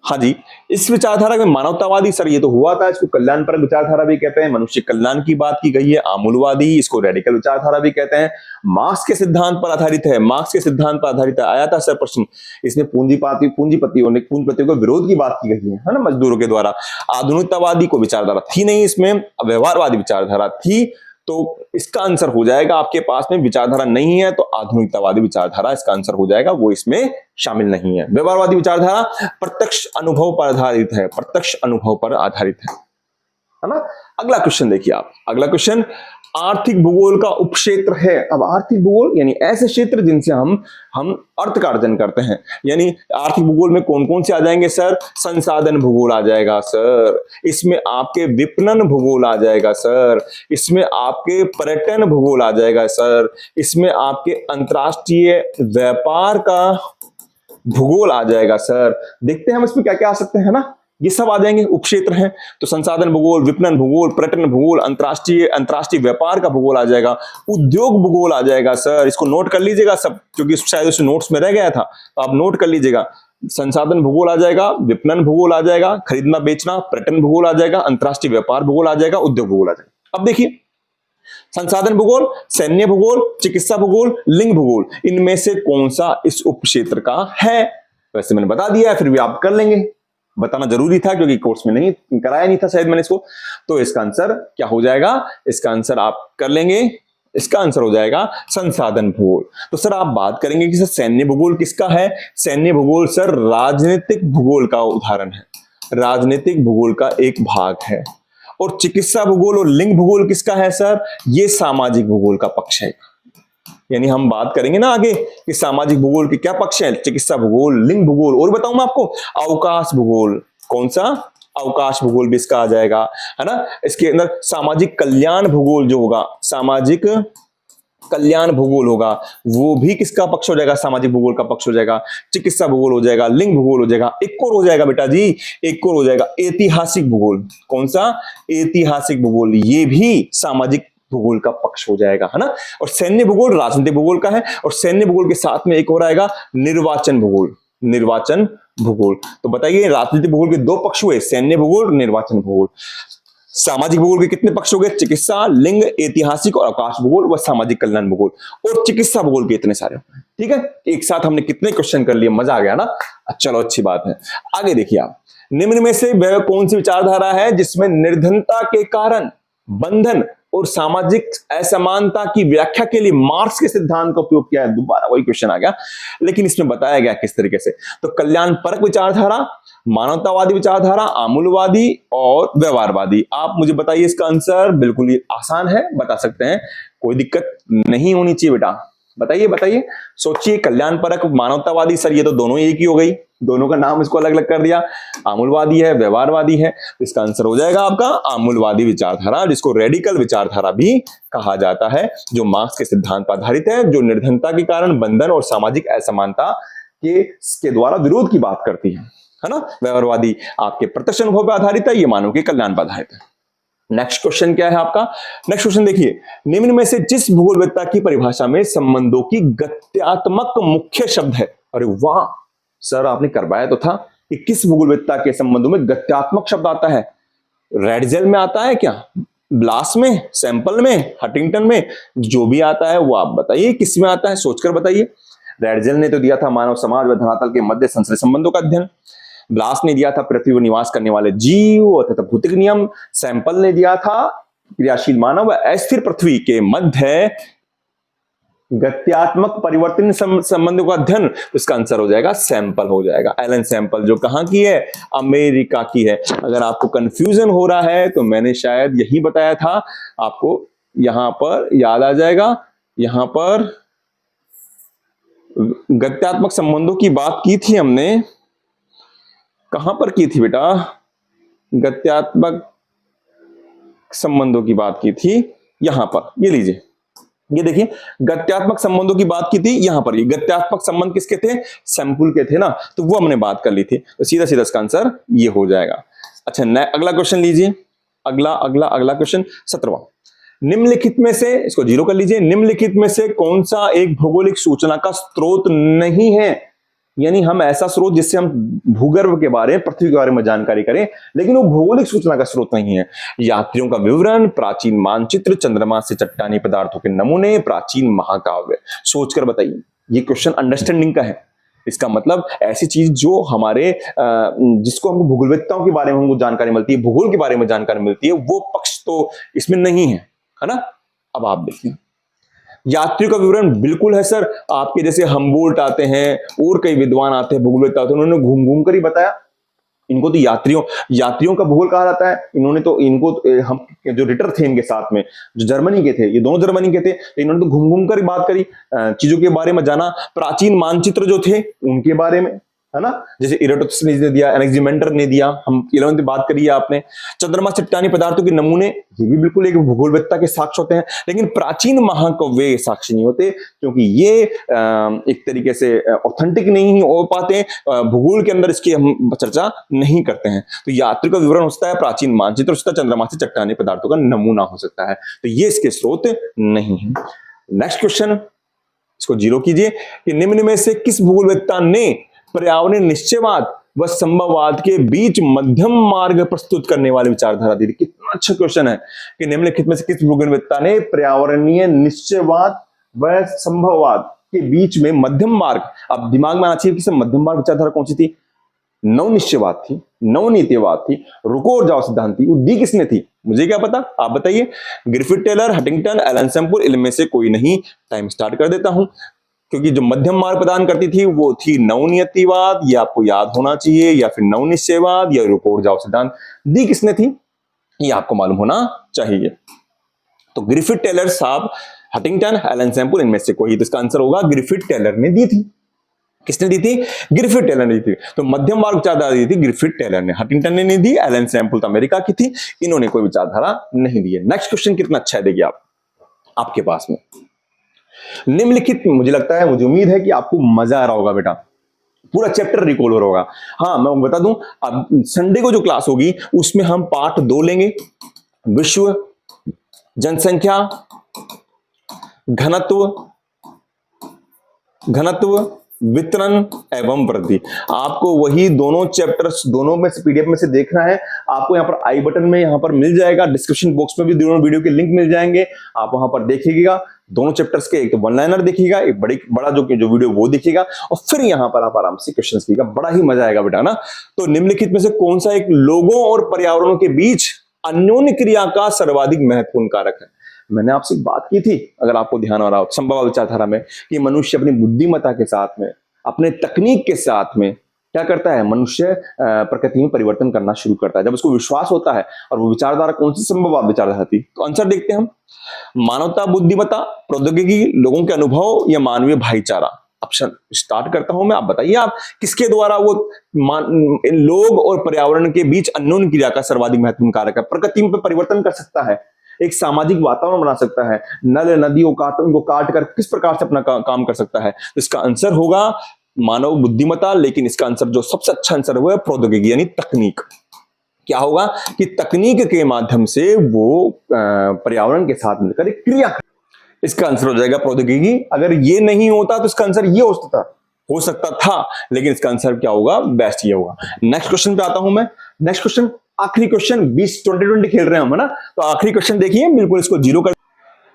हाँ जी, इस विचारधारा में मानवतावादी सर ये तो हुआ था, इसको कल्याणपरक विचारधारा भी कहते हैं, मनुष्य कल्याण की बात की गई है। आमूलवादी, इसको रेडिकल विचारधारा भी कहते हैं। मार्क्स के सिद्धांत पर आधारित है, मार्क्स के सिद्धांत पर आधारित है। आया था सर प्रश्न, इसमें पूंजीपतियों के विरोध की बात की गई है ना, मजदूरों के द्वारा। आधुनिकतावादी को विचारधारा थी नहीं इसमें, व्यवहारवादी विचारधारा थी, तो इसका आंसर हो जाएगा, आपके पास में विचारधारा नहीं है तो आधुनिकतावादी विचारधारा इसका आंसर हो जाएगा, वो इसमें शामिल नहीं है। व्यवहारवादी विचारधारा प्रत्यक्ष अनुभव पर आधारित है, प्रत्यक्ष अनुभव पर आधारित है ना। अगला क्वेश्चन देखिए आप, अगला क्वेश्चन, आर्थिक भूगोल का उपक्षेत्र है। अब आर्थिक भूगोल यानी ऐसे क्षेत्र जिनसे हम अर्थ का अर्जन करते हैं। यानी आर्थिक भूगोल में कौन कौन से आ जाएंगे सर? संसाधन भूगोल आ जाएगा सर, इसमें आपके विपणन भूगोल आ जाएगा सर, इसमें आपके पर्यटन भूगोल आ जाएगा सर, इसमें आपके अंतरराष्ट्रीय व्यापार का भूगोल आ जाएगा सर। देखते हैं हम इसमें क्या क्या आ सकते हैं ना, ये सब आ जाएंगे, उपक्षेत्र हैं। तो संसाधन भूगोल, विपणन भूगोल, पर्यटन भूगोल, अंतरराष्ट्रीय व्यापार का भूगोल आ जाएगा, उद्योग भूगोल आ जाएगा सर। इसको नोट कर लीजिएगा सब, क्योंकि शायद उस नोट्स में रह गया था, तो आप नोट कर लीजिएगा। संसाधन भूगोल आ जाएगा, विपणन भूगोल आ जाएगा, खरीदना बेचना, पर्यटन भूगोल आ जाएगा, अंतरराष्ट्रीय व्यापार भूगोल आ जाएगा, उद्योग भूगोल आ जाएगा। अब देखिए, संसाधन भूगोल, सैन्य भूगोल, चिकित्सा भूगोल, लिंग भूगोल, इनमें से कौन सा इस उपक्षेत्र का है? वैसे मैंने बता दिया है, फिर भी आप कर लेंगे, बताना जरूरी था क्योंकि कोर्स में नहीं कराया नहीं था शायद मैंने इसको। तो इसका आंसर क्या हो जाएगा? इसका आंसर आप कर लेंगे, इसका आंसर हो जाएगा संसाधन भूगोल। तो सर आप बात करेंगे कि सर सैन्य भूगोल किसका है? सैन्य भूगोल सर राजनीतिक भूगोल का उदाहरण है, राजनीतिक भूगोल का एक भाग है। और चिकित्सा भूगोल और लिंग भूगोल किसका है सर? ये सामाजिक भूगोल का पक्ष है। यानी हम बात करेंगे ना आगे कि सामाजिक भूगोल के क्या पक्ष है, चिकित्सा भूगोल, लिंग भूगोल, और बताऊं मैं आपको अवकाश भूगोल। कौन सा? अवकाश भूगोल भी इसका आ जाएगा, है ना। इसके अंदर सामाजिक कल्याण भूगोल जो होगा, सामाजिक कल्याण भूगोल होगा, वो भी किसका पक्ष हो जाएगा? सामाजिक भूगोल का पक्ष हो जाएगा। चिकित्सा भूगोल हो जाएगा, लिंग भूगोल हो जाएगा, एक और हो जाएगा बेटा जी, एक और हो जाएगा ऐतिहासिक भूगोल। कौन सा? ऐतिहासिक भूगोल, ये भी सामाजिक भूगोल का पक्ष हो जाएगा, है ना। और सैन्य भूगोल राजनीतिक भूगोल का है, और सैन्य भूगोल के साथ में एक और आएगा निर्वाचन भूगोल, निर्वाचन भूगोल। तो बताइए राजनीतिक भूगोल के दो पक्ष हुए, सैन्य भूगोल, निर्वाचन भूगोल। सामाजिक भूगोल के कितने पक्ष हो गए? चिकित्सा, लिंग, ऐतिहासिक और अवकाश भूगोल व सामाजिक कल्याण भूगोल। और चिकित्सा भूगोल के इतने सारे, ठीक है। एक साथ हमने कितने क्वेश्चन कर लिए, मजा आ गया ना। चलो अच्छी बात है, आगे देखिए आप। निम्न में से वह कौन सी विचारधारा है जिसमें निर्धनता के कारण बंधन और सामाजिक असमानता की व्याख्या के लिए मार्क्स के सिद्धांत का उपयोग किया है? दोबारा वही क्वेश्चन आ गया, लेकिन इसमें बताया गया किस तरीके से। तो कल्याण परक विचारधारा, मानवतावादी विचारधारा, आमूलवादी और व्यवहारवादी। आप मुझे बताइए इसका आंसर। बिल्कुल ही आसान है, बता सकते हैं, कोई दिक्कत नहीं होनी चाहिए बेटा। बताइए बताइए, सोचिए। कल्याण परक, मानवतावादी, सर ये तो दोनों एक ही हो गई, दोनों का नाम इसको अलग अलग कर दिया। आमूलवादी है, व्यवहारवादी है, इसका आंसर हो जाएगा आपका आमूलवादी विचारधारा, जिसको रेडिकल विचारधारा भी कहा जाता है, जो मार्क्स के सिद्धांत पर आधारित है, जो निर्धनता के कारण बंधन और सामाजिक असमानता के द्वारा विरोध की बात करती है ना। व्यवहारवादी आपके प्रत्यक्ष अनुभव पर आधारित है, ये मानव के कल्याण पर आधारित है। नेक्स्ट क्वेश्चन क्या है आपका? नेक्स्ट क्वेश्चन देखिए, निम्न में से जिस भूगोलवेत्ता की परिभाषा में संबंधों की गत्यात्मक मुख्य शब्द है? अरे वाह सर, आपने करवाया तो था कि किस भूगोलवेत्ता के संबंधों में गत्यात्मक शब्द आता है? रेडजेल में आता है क्या? ब्लास में, सैंपल में, हंटिंगटन में, जो भी आता है वो आप बताइए किस में आता है, सोचकर बताइए। रेडजेल ने तो दिया था मानव समाज व धरातल के मध्य संश्रय संबंधों का अध्ययन, ब्लास ने दिया था पृथ्वी पर निवास करने वाले जीव तथा भौतिक नियम, सैंपल ने दिया था क्रियाशील मानव व अस्थिर पृथ्वी के मध्य गत्यात्मक परिवर्तन संबंधों का अध्ययन। इसका आंसर हो जाएगा सैंपल हो जाएगा, एलन सैंपल, जो कहां की है? अमेरिका की है। अगर आपको कंफ्यूजन हो रहा है तो मैंने शायद यही बताया था आपको, यहां पर याद आ जाएगा। यहां पर गत्यात्मक संबंधों की बात की थी हमने, कहां पर की थी बेटा? गत्यात्मक संबंधों की बात की थी यहां पर, ये लीजिए, ये देखिए, गत्यात्मक संबंधों की बात की थी यहां पर। ये गत्यात्मक संबंध किसके थे? सैंपल के थे ना, तो वो हमने बात कर ली थी। तो सीधा सीधा इसका आंसर ये हो जाएगा। अच्छा, अगला क्वेश्चन लीजिए, अगला क्वेश्चन 17वां। निम्नलिखित में से, इसको जीरो कर लीजिए, निम्नलिखित में से कौन सा एक भौगोलिक सूचना का स्रोत नहीं है? यानी हम ऐसा स्रोत जिससे हम भूगर्भ के बारे में, पृथ्वी के बारे में जानकारी करें, लेकिन वो भौगोलिक सूचना का स्रोत नहीं है। यात्रियों का विवरण, प्राचीन मानचित्र, चंद्रमा से चट्टानी पदार्थों के नमूने, प्राचीन महाकाव्य। सोचकर बताइए, ये क्वेश्चन अंडरस्टैंडिंग का है। इसका मतलब ऐसी चीज जो हमारे जिसको हमको भूगोलवेत्ताओं के बारे में हमको जानकारी मिलती है, भूगोल के बारे में जानकारी मिलती है, वो पक्ष तो इसमें नहीं है ना। अब आप देखिए, यात्रियों का विवरण बिल्कुल है सर। आपके जैसे हम्बोल्ट आते हैं और कई विद्वान आते हैं, भूगोलवेत्ता आते हैं, उन्होंने घूम घूम कर ही बताया। इनको तो यात्रियों का भूगोल कहा जाता है। इन्होंने तो इनको हम जो रिटर थे इनके साथ में जो जर्मनी के थे, ये दोनों जर्मनी के थे, तो इन्होंने तो घूम घूम कर ही बात करी, चीजों के बारे में जाना। प्राचीन मानचित्र जो थे उनके बारे में, है ना, जैसे इरेटोथेस ने दिया, एनेक्सिमेंडर ने दिया, हम 11वीं बात करी है आपने। चंद्रमा से चट्टानी पदार्थों के नमूने, ये भी बिल्कुल एक भूगोलवेत्ता के साक्ष्य होते हैं, लेकिन प्राचीन महाकाव्य साक्ष्य नहीं होते, क्योंकि ये एक तरीके से ऑथेंटिक नहीं हो पाते, भूगोल के अंदर इसकी हम चर्चा नहीं करते हैं। तो यात्री का विवरण होता है प्राचीन मानचित्र, उसका चंद्रमा से चट्टानी पदार्थों का नमूना हो सकता है, तो ये इसके स्रोत नहीं है। नेक्स्ट क्वेश्चन, इसको जीरो कीजिए कि निम्न में से किस भूगोलवेत्ता ने पर्यावरण निश्चयवाद व संभववाद के बीच मध्यम मार्ग प्रस्तुत करने वाली विचारधारा दी थी? कितना अच्छा क्वेश्चन है कि निम्नलिखित में से किस भूगोलवेत्ता ने पर्यावरणीय निश्चयवाद व संभववाद के बीच में मध्यम मार्ग, अब दिमाग में आना चाहिए कि मध्यम मार्ग विचारधारा कौन सी थी? नवनिश्चयवाद थी, नवनीतिवाद थी, रुको और जाओ सिद्धांत थी। वो दी किसने थी? मुझे क्या पता, आप बताइए। Griffith, Taylor, Huntington, Ellen Semple, इनमें से कोई नहीं। टाइम स्टार्ट कर देता हूं, क्योंकि जो मध्यम मार्ग प्रदान करती थी वो थी नवनियतिवाद, ये आपको याद होना चाहिए, या फिर नवनिश्चयवाद, या रुको और जाओ सिद्धांत। दी किसने थी ये आपको मालूम होना चाहिए। तो ग्रिफिथ, टेलर साहब, हंटिंगटन, एलन सैम्पल, इनमें से कोई, तो इसका आंसर होगा ग्रिफिथ टेलर ने दी थी। किसने दी थी? ग्रिफिथ टेलर ने दी थी। तो मध्यम मार्ग विचारधारा दी थी ग्रिफिथ टेलर ने, हंटिंगटन ने नहीं दी, एलन सैम्पल तो अमेरिका की थी, इन्होंने कोई विचारधारा नहीं दी है। नेक्स्ट क्वेश्चन कितना अच्छा है, देखिए आप आपके पास में निम्नलिखित, मुझे लगता है, मुझे उम्मीद है कि आपको मजा आ रहा होगा बेटा, पूरा चैप्टर रिकॉल हो रहा होगा। हाँ, मैं बता दूं, अब संडे को जो क्लास होगी उसमें हम पार्ट 2 लेंगे, विश्व जनसंख्या घनत्व वितरण एवं वृद्धि। आपको वही दोनों चैप्टर्स, दोनों में से पीडीएफ में से देखना है। आपको यहाँ पर आई बटन में यहाँ पर मिल जाएगा, डिस्क्रिप्शन बॉक्स में भी दोनों वीडियो के लिंक मिल जाएंगे, आप वहां पर देखिएगा दोनों चैप्टर्स के, एक तो वन लाइनर देखिएगा, एक बड़ा जो वीडियो वो देखिएगा, और फिर यहाँ पर आप आराम से क्वेश्चन कीजिएगा, बड़ा ही मजा आएगा बेटा ना। तो निम्नलिखित में से कौन सा एक लोगों और पर्यावरणों के बीच अन्योन्य क्रिया का सर्वाधिक महत्वपूर्ण कारक है? मैंने आपसे बात की थी, अगर आपको ध्यान आ रहा हो, संभव विचारधारा में, कि मनुष्य अपनी बुद्धिमत्ता के साथ में, अपने तकनीक के साथ में क्या करता है? मनुष्य प्रकृति में परिवर्तन करना शुरू करता है जब उसको विश्वास होता है। और वो विचारधारा कौन सी संभववाद विचारधारा थी? तो आंसर देखते हैं हम, मानवता, बुद्धिमत्ता, प्रौद्योगिकी, लोगों के अनुभव, या मानवीय भाईचारा। ऑप्शन स्टार्ट करता हूं मैं, आप बताइए आप किसके द्वारा वो लोग और पर्यावरण के बीच अन्योन्य क्रिया का सर्वाधिक महत्वपूर्ण कारक है? प्रकृति में परिवर्तन कर सकता है, एक सामाजिक वातावरण बना सकता है, नल नदियों को काट कर किस प्रकार से अपना काम कर सकता है? तो इसका आंसर होगा मानव बुद्धिमत्ता, लेकिन इसका आंसर जो सबसे अच्छा आंसर हुआ है प्रौद्योगिकी, यानी तकनीक। क्या होगा कि तकनीक के माध्यम से वो पर्यावरण के साथ मिलकर एक क्रिया, इसका आंसर हो जाएगा प्रौद्योगिकी। अगर ये नहीं होता तो इसका आंसर ये हो सकता था, लेकिन इसका आंसर क्या होगा? बेस्ट ये होगा। नेक्स्ट क्वेश्चन पे आता हूं मैं। नेक्स्ट क्वेश्चन, आखिरी क्वेश्चन, 20 खेल रहे हैं हम, है ना, तो आखिरी क्वेश्चन देखिए, बिल्कुल इसको जीरो कर।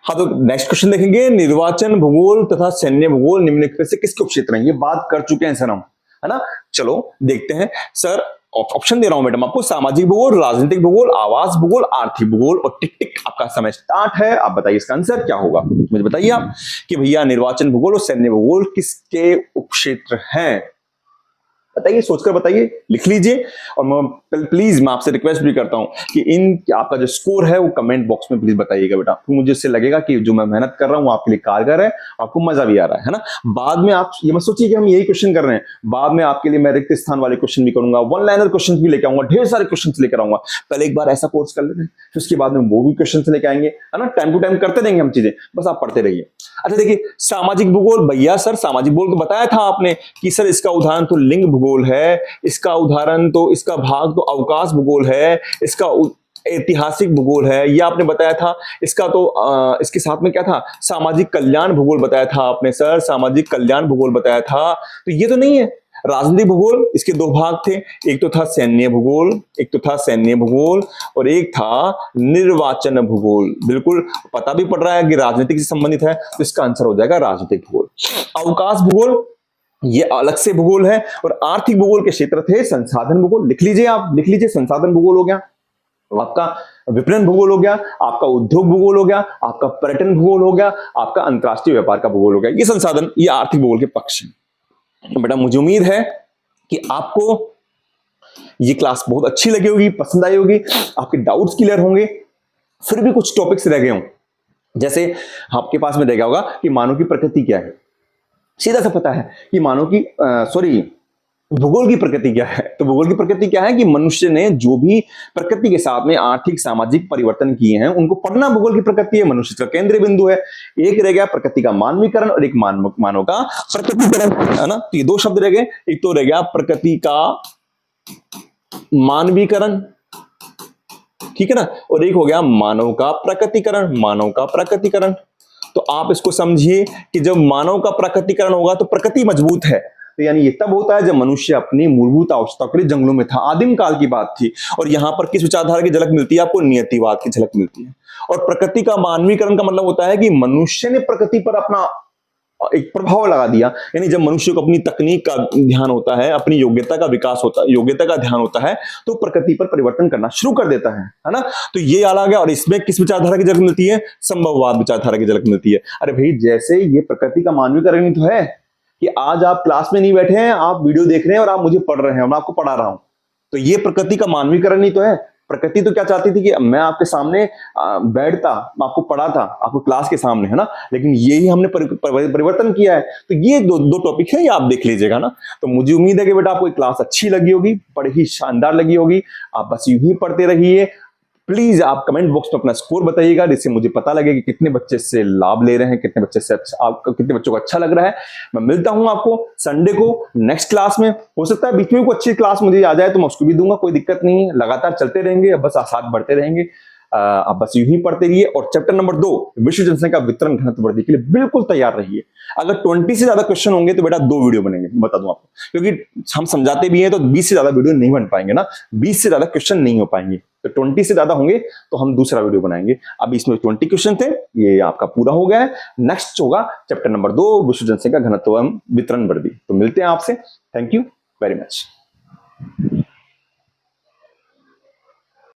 हाँ, तो नेक्स्ट क्वेश्चन देखेंगे, निर्वाचन भूगोल तथा सैन्य भूगोल निम्नलिखित से किसके उपक्षेत्र हैं? ये बात कर चुके हैं सर हम, है ना। चलो देखते हैं सर, ऑप्शन दे रहा हूं मैडम आपको, सामाजिक भूगोल, राजनीतिक भूगोल, आवास भूगोल, आर्थिक भूगोल, और टिक टिक आपका समय स्टार्ट है। आप बताइए इसका आंसर क्या होगा? मुझे बताइए आप कि भैया निर्वाचन भूगोल और सैन्य भूगोल किसके उपक्षेत्र हैं? बताइए, सोचकर बताइए, लिख लीजिए। और मैं प्लीज मैं आपसे रिक्वेस्ट भी करता हूं कि आपका जो स्कोर है वो कमेंट बॉक्स में प्लीज बताइएगा बेटा, तो मुझे इससे लगेगा कि जो मैं मेहनत कर रहा हूं आपके लिए कारगर है, आपको मजा भी आ रहा है ना। बाद में आप ये मत सोचिए कि हम यही क्वेश्चन कर रहे हैं, बाद में आपके लिए मैं रिक्त स्थान वाले क्वेश्चन भी करूंगा, वन लाइनर क्वेश्चन भी लेकर आऊंगा, ढेर सारे क्वेश्चन लेकर आऊंगा। पहले एक बार ऐसा कोर्स कर लेते हैं, फिर उसके बाद में वो भी क्वेश्चन लेके आएंगे, है ना। टाइम टू टाइम करते रहेंगे हम चीजें, बस आप पढ़ते रहिए। अच्छा देखिए, सामाजिक भूगोल, भैया सर सामाजिक भूगोल तो बताया था आपने कि सर इसका उदाहरण तो लिंग भूगोल है, इसका उदाहरण तो, इसका भाग तो अवकाश भूगोल है, इसका ऐतिहासिक भूगोल है, ये आपने बताया था। इसका तो इसके साथ में क्या था? सामाजिक कल्याण भूगोल बताया था आपने सर, सामाजिक कल्याण भूगोल बताया था। तो ये तो नहीं है। राजनीतिक भूगोल, इसके दो भाग थे, एक तो था सैन्य भूगोल, और एक था निर्वाचन भूगोल। बिल्कुल पता भी पड़ रहा है कि राजनीतिक से संबंधित है, तो इसका आंसर हो जाएगा राजनीतिक भूगोल। अवकाश भूगोल ये अलग से भूगोल है, और आर्थिक भूगोल के क्षेत्र थे संसाधन भूगोल। लिख लीजिए, आप लिख लीजिए, संसाधन भूगोल हो गया आपका, विपणन भूगोल हो गया आपका, उद्योग भूगोल हो गया आपका, पर्यटन भूगोल हो गया आपका, अंतरराष्ट्रीय व्यापार का भूगोल हो गया। ये संसाधन, ये आर्थिक भूगोल के पक्ष है। तो बेटा मुझे उम्मीद है कि आपको ये क्लास बहुत अच्छी लगी होगी, पसंद आई होगी, आपके डाउट्स क्लियर होंगे। फिर भी कुछ टॉपिक्स रह गए हों, जैसे आपके पास में रह गया होगा कि मानव की प्रकृति क्या है। सीधा सा पता है कि मानव की भूगोल की प्रकृति क्या है। तो भूगोल की प्रकृति क्या है कि मनुष्य ने जो भी प्रकृति के साथ में आर्थिक सामाजिक परिवर्तन किए हैं उनको पढ़ना भूगोल की प्रकृति है, मनुष्य का केंद्रीय बिंदु है। एक रह गया प्रकृति का मानवीकरण और एक मानव का प्रकृतिकरण, है ना। तो ये दो शब्द रह गए, एक तो रह गया प्रकृति का मानवीकरण, ठीक है ना, और एक हो गया मानव का प्रकृतिकरण, मानव का प्रकृतिकरण। तो आप इसको समझिए कि जब मानव का प्रकृतिकरण होगा तो प्रकृति मजबूत है। तो यानी ये तब होता है जब मनुष्य अपनी मूलभूत आवश्यकताओं के लिए जंगलों में था, आदिम काल की बात थी। और यहां पर किस विचारधारा की झलक मिलती है आपको? नियतिवाद की झलक मिलती है। और प्रकृति का मानवीकरण का मतलब होता है कि मनुष्य ने प्रकृति पर अपना एक प्रभाव लगा दिया। यानी जब मनुष्य को अपनी तकनीक का ध्यान होता है, अपनी योग्यता का विकास होता है, योग्यता का ध्यान होता है, तो प्रकृति पर परिवर्तन करना शुरू कर देता है ना। तो ये अलग है। और इसमें किस विचारधारा की झलक मिलती है? संभववाद विचारधारा की झलक मिलती है। अरे भाई, जैसे ये प्रकृति का मानवीकरण ही तो है कि आज आप क्लास में नहीं बैठे हैं, आप वीडियो देख रहे हैं और आप मुझे पढ़ रहे हैं और मैं आपको पढ़ा रहा हूं। तो ये प्रकृति का मानवीकरण ही तो है। प्रकृति तो क्या चाहती थी कि मैं आपके सामने बैठता, मैं आपको पढ़ाता, आपको क्लास के सामने, है ना। लेकिन यही हमने परिवर्तन किया है। तो ये दो टॉपिक है, ये आप देख लीजिएगा ना। तो मुझे उम्मीद है कि बेटा आपको क्लास अच्छी लगी होगी, बड़ी शानदार लगी होगी। आप बस यूं ही पढ़ते रहिए। प्लीज आप कमेंट बॉक्स में अपना स्कोर बताइएगा, जिससे मुझे पता लगे कि कितने बच्चे से लाभ ले रहे हैं, कितने बच्चे से कितने बच्चों को अच्छा लग रहा है। मैं मिलता हूं आपको संडे को नेक्स्ट क्लास में। हो सकता है बीच में कोई अच्छी क्लास मुझे आ जाए तो मैं उसको भी दूंगा, कोई दिक्कत नहीं है। लगातार चलते रहेंगे, बस साथ बढ़ते रहेंगे। आप बस यूं ही पढ़ते रहिए। और चैप्टर नंबर 2 विश्व जनसंख्या वितरण घनत्व वृद्धि के लिए बिल्कुल तैयार रहिए। अगर 20 से ज्यादा क्वेश्चन होंगे तो बेटा 2 वीडियो बनेंगे, बता दूं आपको, क्योंकि हम समझाते भी हैं तो 20 से ज्यादा वीडियो नहीं बन पाएंगे ना, 20 से ज्यादा क्वेश्चन नहीं हो पाएंगे। तो 20 से ज्यादा होंगे तो हम दूसरा वीडियो बनाएंगे। अब इसमें 20 क्वेश्चन थे, ये आपका पूरा हो गया है। नेक्स्ट होगा चैप्टर नंबर 2 विश्व जनसंख्या घनत्व एवं वितरण वृद्धि। तो मिलते हैं आपसे। Thank you very much.